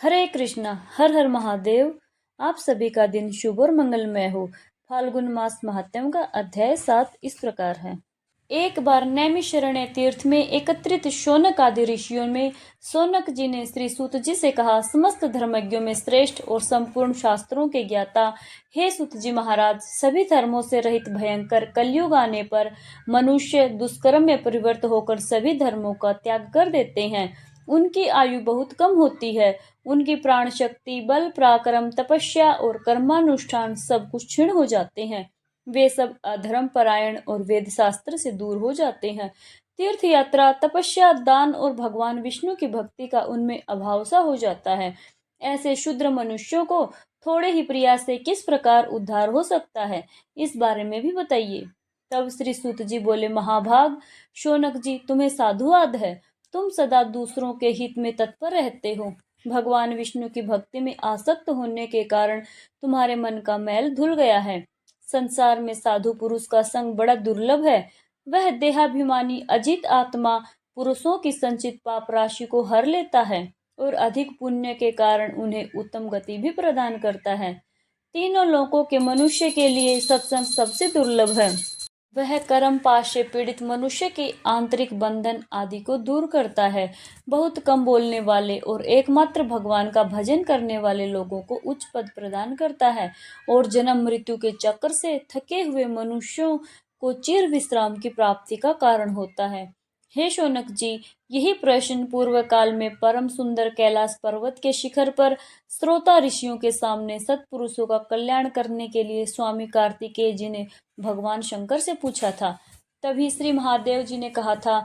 हरे कृष्णा। हर हर महादेव। आप सभी का दिन शुभ और मंगलमय हो। फाल्गुन मास महात्म्य का अध्याय 7 इस प्रकार है। एक बार नैमिषारण्य तीर्थ में एकत्रित शौनक आदि ऋषियों में शौनक जी ने श्री सूत जी से कहा, समस्त धर्मज्ञों में श्रेष्ठ और संपूर्ण शास्त्रों के ज्ञाता हे सूत जी महाराज, सभी धर्मों से रहित भयंकर कलयुग आने पर मनुष्य दुष्कर्म में परिवर्तित होकर सभी धर्मों का त्याग कर देते हैं। उनकी आयु बहुत कम होती है। उनकी प्राण शक्ति, बल पराक्रम, तपस्या और कर्मानुष्ठान सब कुछ क्षीण हो जाते हैं। वे सब अधर्म परायण और वेद शास्त्र से दूर हो जाते हैं। तीर्थ यात्रा, तपस्या, दान और भगवान विष्णु की भक्ति का उनमें अभाव सा हो जाता है। ऐसे शूद्र मनुष्यों को थोड़े ही प्रयास से किस प्रकार उद्धार हो सकता है, इस बारे में भी बताइए। तब श्री सूत जी बोले, महाभाग शौनक जी, तुम्हें साधुवाद है। तुम सदा दूसरों के हित में तत्पर रहते हो। भगवान विष्णु की भक्ति में आसक्त होने के कारण तुम्हारे मन का मैल धुल गया है। संसार में साधु पुरुष का संग बड़ा दुर्लभ है। वह देहाभिमानी अजित आत्मा पुरुषों की संचित पाप राशि को हर लेता है और अधिक पुण्य के कारण उन्हें उत्तम गति भी प्रदान करता है। तीनों लोकों के मनुष्य के लिए सत्संग सबसे दुर्लभ है। वह कर्म पाश से पीड़ित मनुष्य के आंतरिक बंधन आदि को दूर करता है। बहुत कम बोलने वाले और एकमात्र भगवान का भजन करने वाले लोगों को उच्च पद प्रदान करता है और जन्म मृत्यु के चक्र से थके हुए मनुष्यों को चिर विश्राम की प्राप्ति का कारण होता है। हे शौनक जी, यही प्रश्न पूर्व काल में परम सुंदर कैलाश पर्वत के शिखर पर श्रोता ऋषियों के सामने सत्पुरुषों का कल्याण करने के लिए स्वामी कार्तिकेय जी ने भगवान शंकर से पूछा था। तभी श्री महादेव जी ने कहा था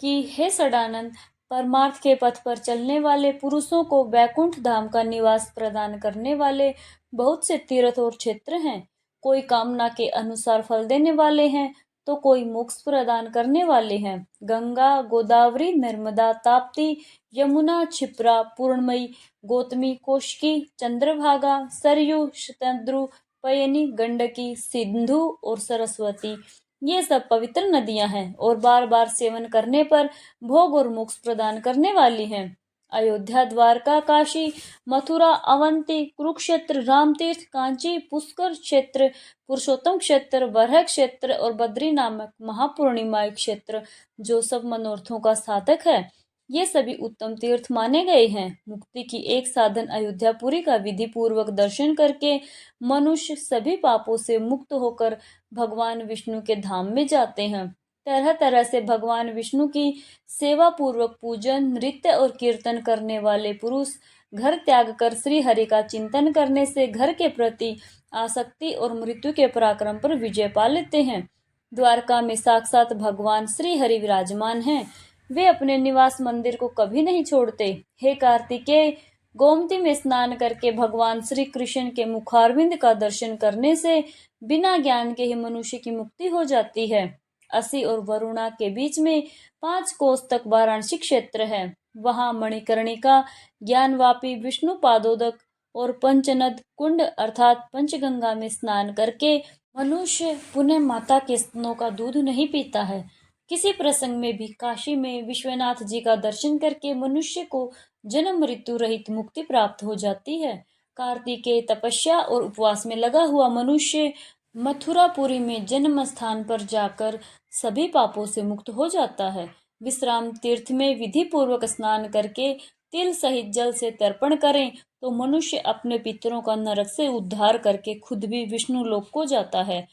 कि हे सदानंद, परमार्थ के पथ पर चलने वाले पुरुषों को वैकुंठ धाम का निवास प्रदान करने वाले बहुत से तीर्थ और क्षेत्र हैं। कोई कामना के अनुसार फल देने वाले हैं तो कोई मोक्ष प्रदान करने वाले हैं। गंगा, गोदावरी, नर्मदा, ताप्ती, यमुना, क्षिप्रा, पूर्णमयी, गौतमी, कोशकी, चंद्रभागा, सरयू, शतद्रु, पयनी, गंडकी, सिंधु और सरस्वती, ये सब पवित्र नदियां हैं और बार बार सेवन करने पर भोग और मोक्ष प्रदान करने वाली हैं। अयोध्या, द्वारका, काशी, मथुरा, अवंती, कुरुक्षेत्र, रामतीर्थ, कांची, पुष्कर क्षेत्र, पुरुषोत्तम क्षेत्र, बरह क्षेत्र और बद्री नामक महापूर्णिमा क्षेत्र, जो सब मनोरथों का साधक है, ये सभी उत्तम तीर्थ माने गए हैं। मुक्ति की एक साधन अयोध्यापुरी का विधि पूर्वक दर्शन करके मनुष्य सभी पापों से मुक्त होकर भगवान विष्णु के धाम में जाते हैं। तरह तरह से भगवान विष्णु की सेवा पूर्वक पूजन, नृत्य और कीर्तन करने वाले पुरुष घर त्याग कर श्री हरि का चिंतन करने से घर के प्रति आसक्ति और मृत्यु के पराक्रम पर विजय पा लेते हैं। द्वारका में साक्षात भगवान श्री हरि विराजमान हैं। वे अपने निवास मंदिर को कभी नहीं छोड़ते। हे कार्तिकेय, गोमती में स्नान करके भगवान श्री कृष्ण के मुखारविंद का दर्शन करने से बिना ज्ञान के ही मनुष्य की मुक्ति हो जाती है। असी और वरुणा के बीच में 5 कोस तक वाराणसी क्षेत्र है। वहां मणिकर्णिका, ज्ञानवापी, विष्णु पादोदक और पंचनद कुंड अर्थात पंचगंगा में स्नान करके मनुष्य पुनः माता के स्तनों का दूध नहीं पीता है। किसी प्रसंग में भी काशी में विश्वनाथ जी का दर्शन करके मनुष्य को जन्म मृत्यु रहित मुक्ति प्राप्त हो जाती है। कार्तिकेय तपस्या और उपवास में लगा हुआ मनुष्य मथुरापुरी में जन्म स्थान पर जाकर सभी पापों से मुक्त हो जाता है। विश्राम तीर्थ में विधि पूर्वक स्नान करके तिल सहित जल से तर्पण करें तो मनुष्य अपने पितरों का नरक से उद्धार करके खुद भी विष्णु लोक को जाता है।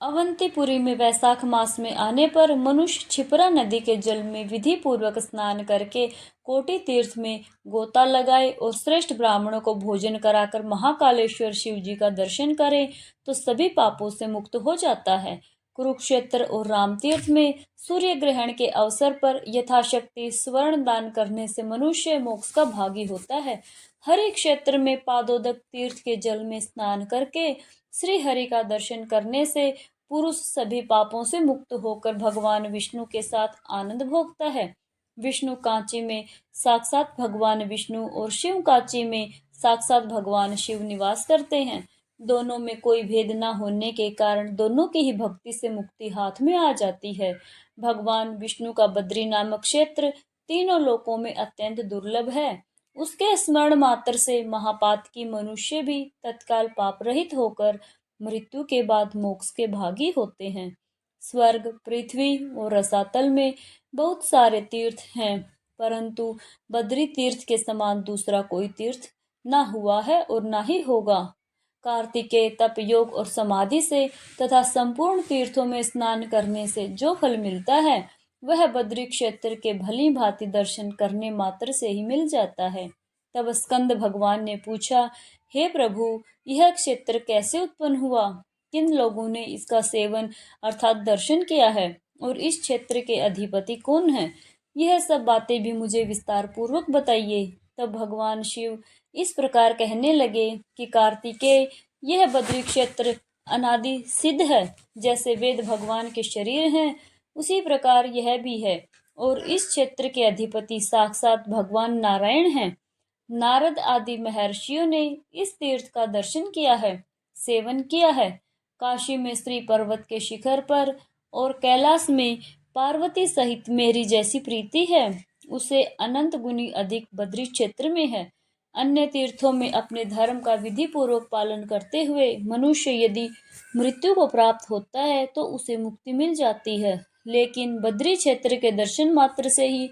अवंतीपुरी में वैशाख मास में आने पर मनुष्य क्षिप्रा नदी के जल में विधि पूर्वक स्नान करके कोटि तीर्थ में गोता लगाए और श्रेष्ठ ब्राह्मणों को भोजन कराकर महाकालेश्वर शिव जी का दर्शन करे तो सभी पापों से मुक्त हो जाता है। कुरुक्षेत्र और राम तीर्थ में सूर्य ग्रहण के अवसर पर यथाशक्ति स्वर्ण दान करने से मनुष्य मोक्ष का भागी होता है। हरि क्षेत्र में पादोदक तीर्थ के जल में स्नान करके श्री हरि का दर्शन करने से पुरुष सभी पापों से मुक्त होकर भगवान विष्णु के साथ आनंद भोगता है। विष्णु कांची में साक्षात भगवान विष्णु और शिव कांची में साक्षात भगवान शिव निवास करते हैं। दोनों में कोई भेद न होने के कारण दोनों की ही भक्ति से मुक्ति हाथ में आ जाती है। भगवान विष्णु का बद्री नामक क्षेत्र तीनों लोकों में अत्यंत दुर्लभ है। उसके स्मरण मात्र से महापातकी मनुष्य भी तत्काल पाप रहित होकर मृत्यु के बाद मोक्ष के भागी होते हैं। स्वर्ग, पृथ्वी और रसातल में बहुत सारे तीर्थ हैं, परंतु बद्री तीर्थ के समान दूसरा कोई तीर्थ ना हुआ है और ना ही होगा। कार्तिकेय तप, योग और समाधि से तथा संपूर्ण तीर्थों में स्नान करने से जो फल मिलता है, वह बद्री क्षेत्र के भली भांति दर्शन करने मात्र से ही मिल जाता है। तब स्कंद भगवान ने पूछा, हे प्रभु, यह क्षेत्र कैसे उत्पन्न हुआ? किन लोगों ने इसका सेवन अर्थात दर्शन किया है? और इस क्षेत्र के अधिपति कौन है? यह सब बातें भी मुझे विस्तार पूर्वक बताइए। तब भगवान शिव इस प्रकार कहने लगे कि कार्तिकेय, यह बद्री क्षेत्र अनादि सिद्ध है। जैसे वेद भगवान के शरीर हैं, उसी प्रकार यह भी है। और इस क्षेत्र के अधिपति साक्षात भगवान नारायण हैं। नारद आदि महर्षियों ने इस तीर्थ का दर्शन किया है, सेवन किया है। काशी में श्री पर्वत के शिखर पर और कैलाश में पार्वती सहित मेरी जैसी प्रीति है, उसे अनंत गुनी अधिक बद्री क्षेत्र में है। अन्य तीर्थों में अपने धर्म का विधि पूर्वक पालन करते हुए मनुष्य यदि मृत्यु को प्राप्त होता है तो उसे मुक्ति मिल जाती है, लेकिन बद्री क्षेत्र के दर्शन मात्र से ही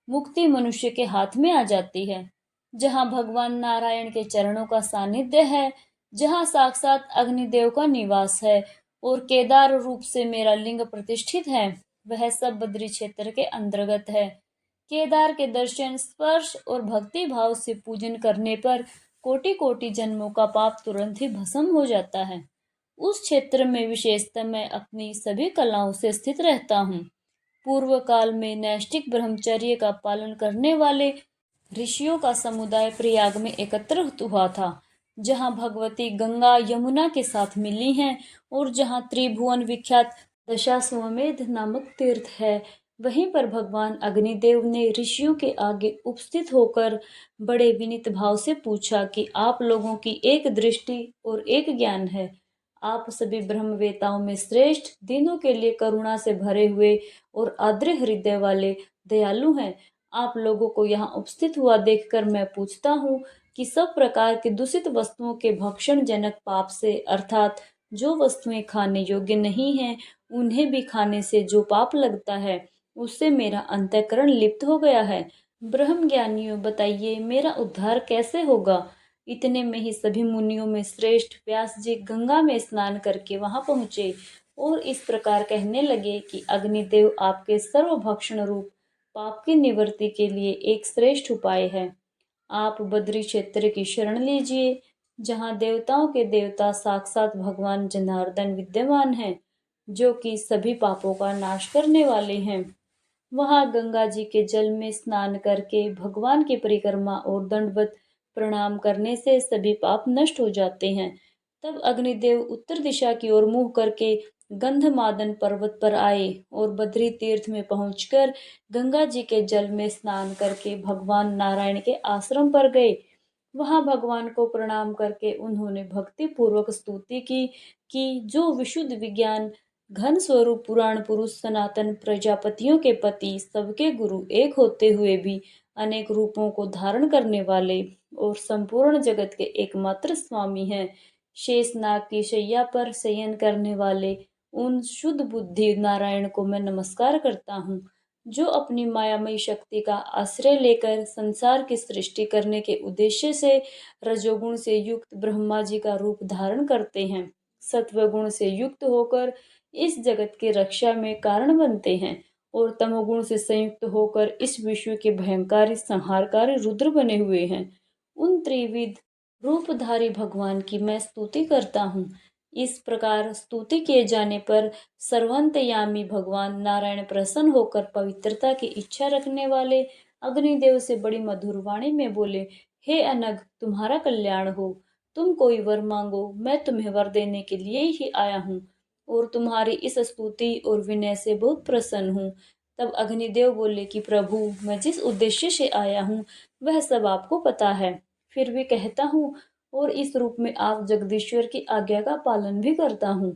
मुक्ति मनुष्य के हाथ में आ जाती है। जहाँ भगवान नारायण के चरणों का सानिध्य है, जहाँ साक्षात अग्निदेव का निवास है और केदार रूप से मेरा लिंग प्रतिष्ठित है, वह सब बद्री क्षेत्र के अंतर्गत है। केदार के दर्शन, स्पर्श और भक्ति भाव से पूजन करने पर कोटि कोटि जन्मों का पाप तुरंत ही भस्म हो जाता है। उस क्षेत्र में विशेषतः मैं अपनी सभी कलाओं से स्थित रहता हूँ। पूर्व काल में नैष्ठिक ब्रह्मचर्य का पालन करने वाले ऋषियों का समुदाय प्रयाग में एकत्रित हुआ था, जहाँ भगवती गंगा यमुना के साथ मिली हैं और जहाँ त्रिभुवन विख्यात दशाश्वमेध नामक तीर्थ है। वहीं पर भगवान अग्निदेव ने ऋषियों के आगे उपस्थित होकर बड़े विनीत भाव से पूछा कि आप लोगों की एक दृष्टि और एक ज्ञान है। आप सभी ब्रह्मवेताओं में श्रेष्ठ, दिनों के लिए करुणा से भरे हुए और आर्द्र हृदय वाले दयालु हैं। आप लोगों को यहाँ उपस्थित हुआ देखकर मैं पूछता हूँ कि सब प्रकार की दूषित वस्तुओं के भक्षण जनक पाप से, अर्थात जो वस्तुएं खाने योग्य नहीं हैं, उन्हें भी खाने से जो पाप लगता है, उससे मेरा अंतःकरण लिप्त हो गया है। ब्रह्म ज्ञानियों, बताइए मेरा उद्धार कैसे होगा? इतने में ही सभी मुनियों में श्रेष्ठ व्यास जी गंगा में स्नान करके वहां पहुंचे और इस प्रकार कहने लगे कि अग्निदेव आपके सर्वभक्षण रूप पाप की निवृत्ति के लिए एक श्रेष्ठ उपाय है। आप बद्री क्षेत्र की शरण लीजिए, जहाँ देवताओं के देवता साक्षात भगवान जनार्दन विद्यमान हैं, जो कि सभी पापों का नाश करने वाले हैं। वहां गंगा जी के जल में स्नान करके भगवान की परिक्रमा और दंडवत प्रणाम करने से सभी पाप नष्ट हो जाते हैं। तब अग्निदेव उत्तर दिशा की ओर मुंह करके गंधमादन पर्वत पर आए और बद्री तीर्थ में पहुंचकर गंगा जी के जल में स्नान करके भगवान नारायण के आश्रम पर गए। वहां भगवान को प्रणाम करके उन्होंने भक्ति पूर्वक स्तुति की कि जो विशुद्ध विज्ञान घन स्वरूप पुराण पुरुष सनातन प्रजापतियों के पति, सबके गुरु एक होते हुए भी अनेक रूपों को धारण करने वाले और संपूर्ण जगत के एकमात्र स्वामी हैं, शेषनाग की शैया पर शयन करने वाले उन शुद्ध बुद्धि नारायण को मैं नमस्कार करता हूँ, जो अपनी मायामयी शक्ति का आश्रय लेकर संसार की सृष्टि करने के उद्देश्य से रजोगुण से युक्त ब्रह्मा जी का रूप धारण करते हैं, सत्वगुण से युक्त होकर इस जगत की रक्षा में कारण बनते हैं और तमोगुण से संयुक्त होकर इस विश्व के भयंकर संहारकारी रुद्र बने हुए हैं। उन त्रिविध रूपधारी भगवान की मैं स्तुति करता हूँ। इस प्रकार स्तुति किए जाने पर सर्वांतयामी भगवान नारायण प्रसन्न होकर पवित्रता की इच्छा रखने वाले अग्निदेव से बड़ी मधुर वाणी में बोले, हे अनग, तुम्हारा कल्याण हो। तुम कोई वर मांगो, मैं तुम्हें वर देने के लिए ही आया हूँ और तुम्हारी इस स्तुति और विनय से बहुत प्रसन्न हूँ। तब अग्निदेव बोले कि प्रभु, मैं जिस उद्देश्य से आया हूँ वह सब आपको पता है, फिर भी कहता हूँ और इस रूप में आप जगदीश्वर की आज्ञा का पालन भी करता हूँ।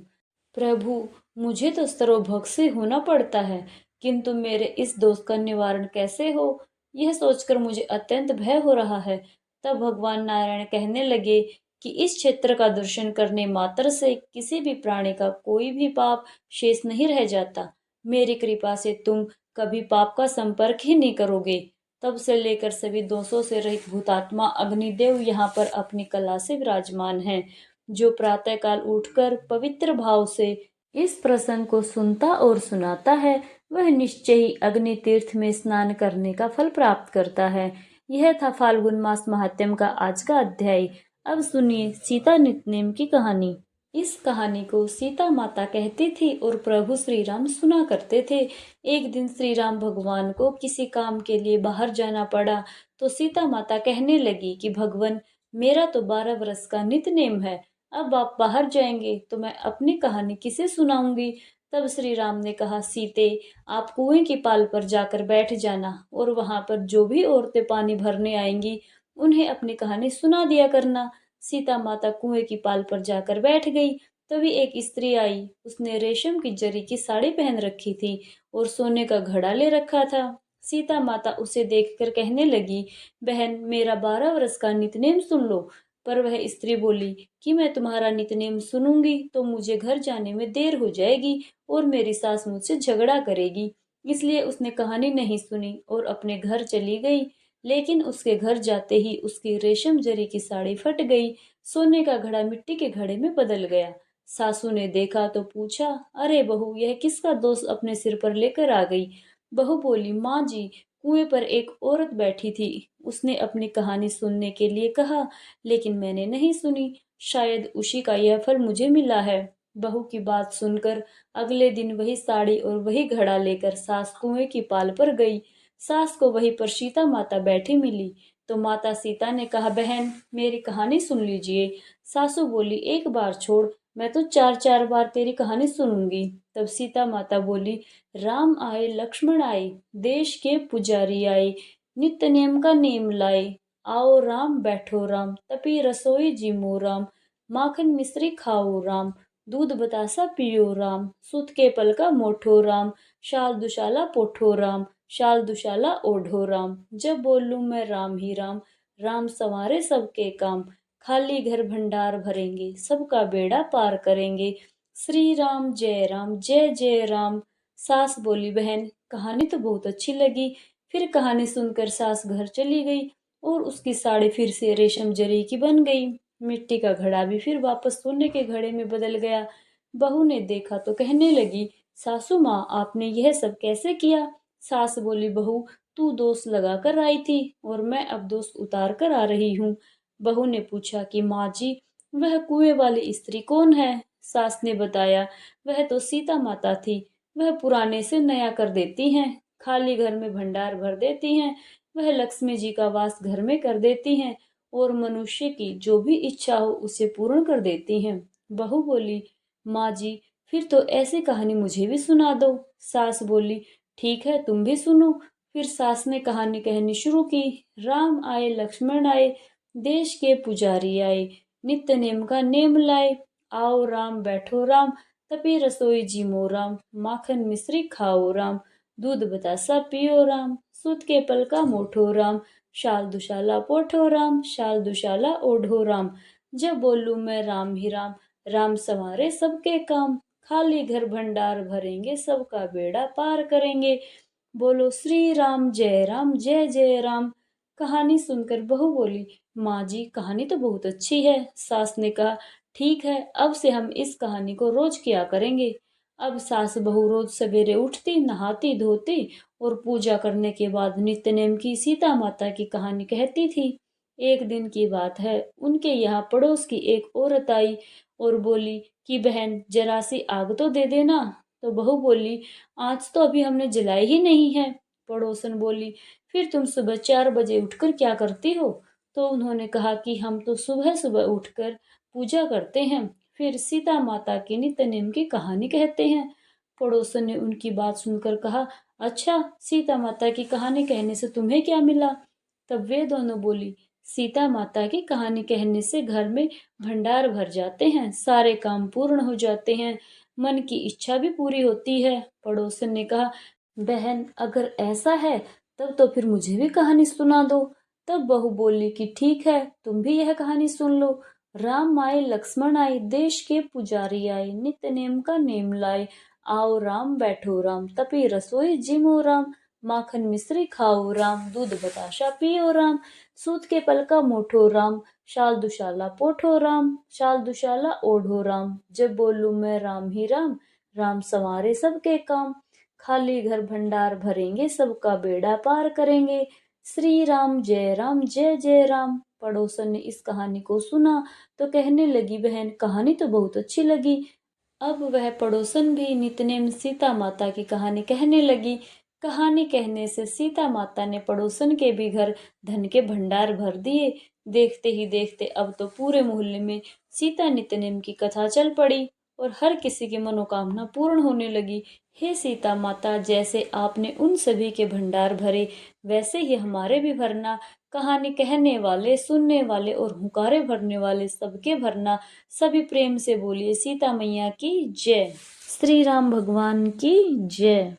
प्रभु, मुझे तो सर्वभक्षी होना पड़ता है, किंतु मेरे इस दोष का निवारण कैसे हो, यह सोचकर मुझे अत्यंत भय हो रहा है। तब भगवान नारायण कहने लगे कि इस क्षेत्र का दर्शन करने मात्र से किसी भी प्राणी का कोई भी पाप शेष नहीं रह जाता। मेरी कृपा से तुम कभी पाप का संपर्क ही नहीं करोगे। तब से लेकर सभी दोषों से रहित भूतात्मा अग्निदेव यहाँ पर अपनी कला से विराजमान हैं। जो प्रातःकाल उठकर पवित्र भाव से इस प्रसंग को सुनता और सुनाता है, वह निश्चय ही अग्नि तीर्थ में स्नान करने का फल प्राप्त करता है। यह था फाल्गुन मास महात्म्य का आज का अध्याय। अब सुनिए सीता नितनेम की कहानी। इस कहानी को सीता माता कहती थी और प्रभु श्री राम सुना करते थे। एक दिन श्री राम भगवान को किसी काम के लिए बाहर जाना पड़ा, तो सीता माता कहने लगी कि भगवान, मेरा तो 12 वर्ष का नितनेम है, अब आप बाहर जाएंगे तो मैं अपनी कहानी किसे सुनाऊंगी। तब श्री राम ने कहा, सीते, आप कुएं की पाल पर जाकर बैठ जाना और वहां पर जो भी औरतें पानी भरने आएंगी उन्हें अपनी कहानी सुना दिया करना। सीता माता कुएं की पाल पर जाकर बैठ गई। तभी एक स्त्री आई। उसने रेशम की जरी की साड़ी पहन रखी थी और सोने का घड़ा ले रखा था। सीता माता उसे देखकर कहने लगी, बहन, मेरा 12 वर्ष का नितनेम सुन लो। पर वह स्त्री बोली कि मैं तुम्हारा नितनेम सुनूंगी तो मुझे घर जाने में देर हो जाएगी और मेरी सास मुझसे झगड़ा करेगी। इसलिए उसने कहानी नहीं सुनी और अपने घर चली गई। लेकिन उसके घर जाते ही उसकी रेशम जरी की साड़ी फट गई। सोने का घड़ा मिट्टी के घड़े में बदल गया। सासू ने देखा तो पूछा, अरे बहू, यह किसका दोष अपने सिर पर लेकर आ गई। बहू बोली, माँ जी, कुएं पर एक औरत बैठी थी। उसने अपनी कहानी सुनने के लिए कहा, लेकिन मैंने नहीं सुनी। शायद उसी का यह फल मुझे मिला है। बहू की बात सुनकर अगले दिन वही साड़ी और वही घड़ा लेकर सास कुएं की पाल पर गई। सास को वहीं पर सीता माता बैठी मिली तो माता सीता ने कहा, बहन, मेरी कहानी सुन लीजिए। सासू बोली, एक बार छोड़, मैं तो 4-4 बार तेरी कहानी सुनूंगी। तब सीता माता बोली, राम आए लक्ष्मण आए, देश के पुजारी आए, नित्य नियम का नेम लाए, आओ राम बैठो राम, तपी रसोई जिमो राम, माखन मिश्री खाओ राम, दूध बतासा पियो राम, सुत के पल का मोठो राम, शाल दुशाला पोठो राम, शाल दुशाला ओढ़ो राम, जब बोलूं मैं राम ही राम, राम संवारे सबके काम, खाली घर भंडार भरेंगे, सबका बेड़ा पार करेंगे, श्री राम जय जय राम। सास बोली, बहन, कहानी तो बहुत अच्छी लगी। फिर कहानी सुनकर सास घर चली गई और उसकी साड़ी फिर से रेशम जरी की बन गई। मिट्टी का घड़ा भी फिर वापस सोने के घड़े में बदल गया। बहू ने देखा तो कहने लगी, सासू माँ, आपने यह सब कैसे किया। सास बोली, बहू, तू दोष लगा कर आई थी और मैं अब दोष उतार कर आ रही हूँ। बहू ने पूछा कि माँ जी, वह कुएं वाली स्त्री कौन है। सास ने बताया, वह तो सीता माता थी। वह पुराने से नया कर देती हैं, खाली घर में भंडार भर देती हैं। वह लक्ष्मी जी का वास घर में कर देती हैं और मनुष्य की जो भी इच्छा हो उसे पूर्ण कर देती हैं। बहू बोली, माँ जी, फिर तो ऐसी कहानी मुझे भी सुना दो। सास बोली, ठीक है, तुम भी सुनो। फिर सास ने कहानी कहनी शुरू की। राम आए लक्ष्मण आए, देश के पुजारी आए, नित्य नेम का नेम लाए, आओ राम बैठो राम, तपी रसोई जिमो राम, माखन मिश्री खाओ राम, दूध बतासा पियो राम, सूत के पल का मोठो राम, शाल दुशाला पोठो राम, शाल दुशाला ओढ़ो राम, जब बोलूं मैं राम ही राम, राम संवारे सबके काम, खाली घर भंडार भरेंगे, सबका बेड़ा पार करेंगे, बोलो श्री राम जय जय राम। कहानी सुनकर बहू बोली, माँ जी, कहानी तो बहुत अच्छी है। सास ने कहा, ठीक है, अब से हम इस कहानी को रोज किया करेंगे। अब सास बहू रोज सवेरे उठती, नहाती धोती और पूजा करने के बाद नित्य नेम की सीता माता की कहानी कहती थी। एक दिन की बात है, उनके यहाँ पड़ोस की एक औरत आई और बोली कि बहन, जरा सी आग तो दे देना। तो बहू बोली, आज तो अभी हमने जलाई ही नहीं है। पड़ोसन बोली, फिर तुम सुबह 4 बजे उठकर क्या करती हो। तो उन्होंने कहा कि हम तो सुबह सुबह उठकर पूजा करते हैं, फिर सीता माता के नित्य नेम की कहानी कहते हैं। पड़ोसन ने उनकी बात सुनकर कहा, अच्छा, सीता माता की कहानी कहने से तुम्हें क्या मिला। तब वे दोनों बोली, सीता माता की कहानी कहने से घर में भंडार भर जाते हैं, सारे काम पूर्ण हो जाते हैं, मन की इच्छा भी पूरी होती है। पड़ोसन ने कहा, बहन, अगर ऐसा है तब तो फिर मुझे भी कहानी सुना दो। तब बहू बोली कि ठीक है, तुम भी यह कहानी सुन लो। राम आए लक्ष्मण आए, देश के पुजारी आए, नित्य नेम का नेम लाए। आओ राम बैठो राम, तपी रसोई जिमो राम। माखन मिश्री खाओ राम, दूध बताशा पियो राम। सूत के पलका मोठो राम, शाल दुशाला पोठो राम। शाल दुशाला ओढ़ो राम, जब बोलूं मैं राम ही राम। राम संवारे सबके काम, खाली घर भंडार भरेंगे, सबका बेड़ा पार करेंगे। श्री राम जय जय राम। पड़ोसन ने इस कहानी को सुना तो कहने लगी, बहन कहानी तो बहुत अच्छी लगी। अब वह पड़ोसन भी नितनेम सीता माता की कहानी कहने लगी। कहानी कहने से सीता माता ने पड़ोसन के भी घर धन के भंडार भर दिए। देखते ही देखते अब तो पूरे मोहल्ले में सीता नितनेम की कथा चल पड़ी और हर किसी की मनोकामना पूर्ण होने लगी। हे सीता माता, जैसे आपने उन सभी के भंडार भरे, वैसे ही हमारे भी भरना। कहानी कहने वाले, सुनने वाले और हुंकारे भरने वाले सबके भरना। सभी प्रेम से बोलिए सीता मैया की जय। श्री राम भगवान की जय।